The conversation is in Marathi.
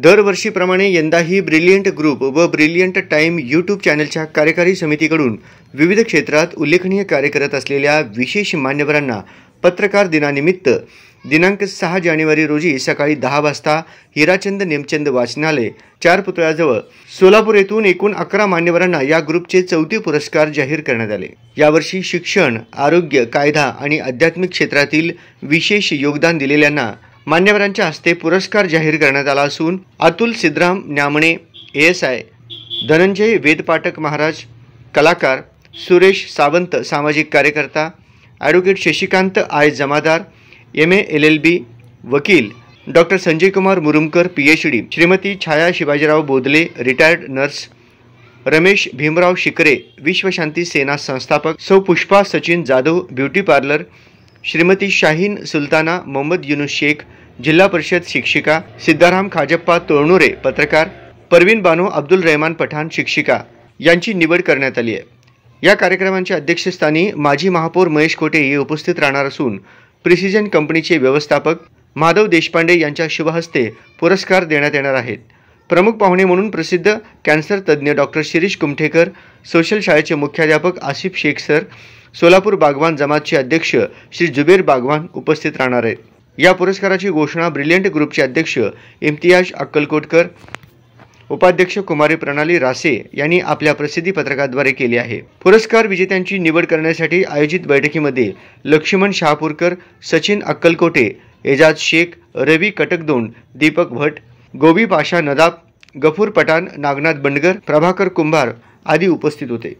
दरवर्षीप्रमाणे यंदाही ब्रिलियंट ग्रुप व ब्रिलियंट टाइम यूट्यूब चॅनलच्या कार्यकारी समितीकडून विविध क्षेत्रात उल्लेखनीय कार्य करत असलेल्या विशेष मान्यवरांना पत्रकार दिनानिमित्त दिनांक 6 जानेवारी रोजी सकाळी 10 वाजता हिराचंद नेमचंद वाचनालय 4 पुतळ्याजवळ सोलापूर येथून एकूण 11 मान्यवरांना या ग्रुपचे 4थी पुरस्कार जाहीर करण्यात आले। यावर्षी शिक्षण, आरोग्य, कायदा आणि आध्यात्मिक क्षेत्रातील विशेष योगदान दिलेल्यांना मान्यवरांच्या हस्ते पुरस्कार जाहीर करण्यात आला असून अतुल सिद्धराम न्यामणे ASI, धनंजय वेदपाठक महाराज कलाकार, सुरेश सावंत सामाजिक कार्यकर्ता, advocate Shashikant I Jamadar MA LLB, वकील डॉक्टर संजय कुमार मुरुमकर PhD, श्रीमती छाया शिवाजीराव बोदले रिटायर्ड नर्स, रमेश भीमराव शिकरे विश्वशांती सेना संस्थापक, सौ पुष्पा सचिन जाधव ब्युटी पार्लर, श्रीमती शाहीन सुल्ताना मोहम्मद युनुस शेख जिल्हा परिषद शिक्षिका, सिद्धाराम खाजप्पा तोळनुरे पत्रकार, परवीन बानो अब्दुल रहमान पठाण शिक्षिका यांची निवड करण्यात आली आहे। या कार्यक्रमांच्या अध्यक्षस्थानी माजी महापौर महेश कोटे हे उपस्थित राहणार असून प्रिसिजन कंपनीचे व्यवस्थापक माधव देशपांडे यांच्या शुभ हस्ते पुरस्कार देण्यात येणार आहेत। प्रमुख पाहुणे म्हणून प्रसिद्ध कॅन्सर तज्ज्ञ डॉक्टर शिरीष कुमठेकर, सोशल शाळेचे मुख्याध्यापक आसिफ शेख सर, सोलापूर बागवान जमातचे अध्यक्ष श्री जुबेर बागवान उपस्थित राहणार आहेत। या पुरस्काराची घोषणा ब्रिलियंट ग्रुपचे अध्यक्ष इम्तियाज अक्कलकोटकर, उपाध्यक्ष कुमारी प्रणाली रासे यांनी आपल्या प्रसिद्धी पत्रकाद्वारे केली आहे। पुरस्कार विजेत्यांची निवड करण्यासाठी आयोजित बैठकीमध्ये लक्ष्मण शहापूरकर, सचिन अक्कलकोटे, एजाज शेख, रवी कटकदोंड, दीपक भट, गोबी पाशा नदाब, गफूर पठाण, नागनाथ बंडगर, प्रभाकर कुंभार आदी उपस्थित होते।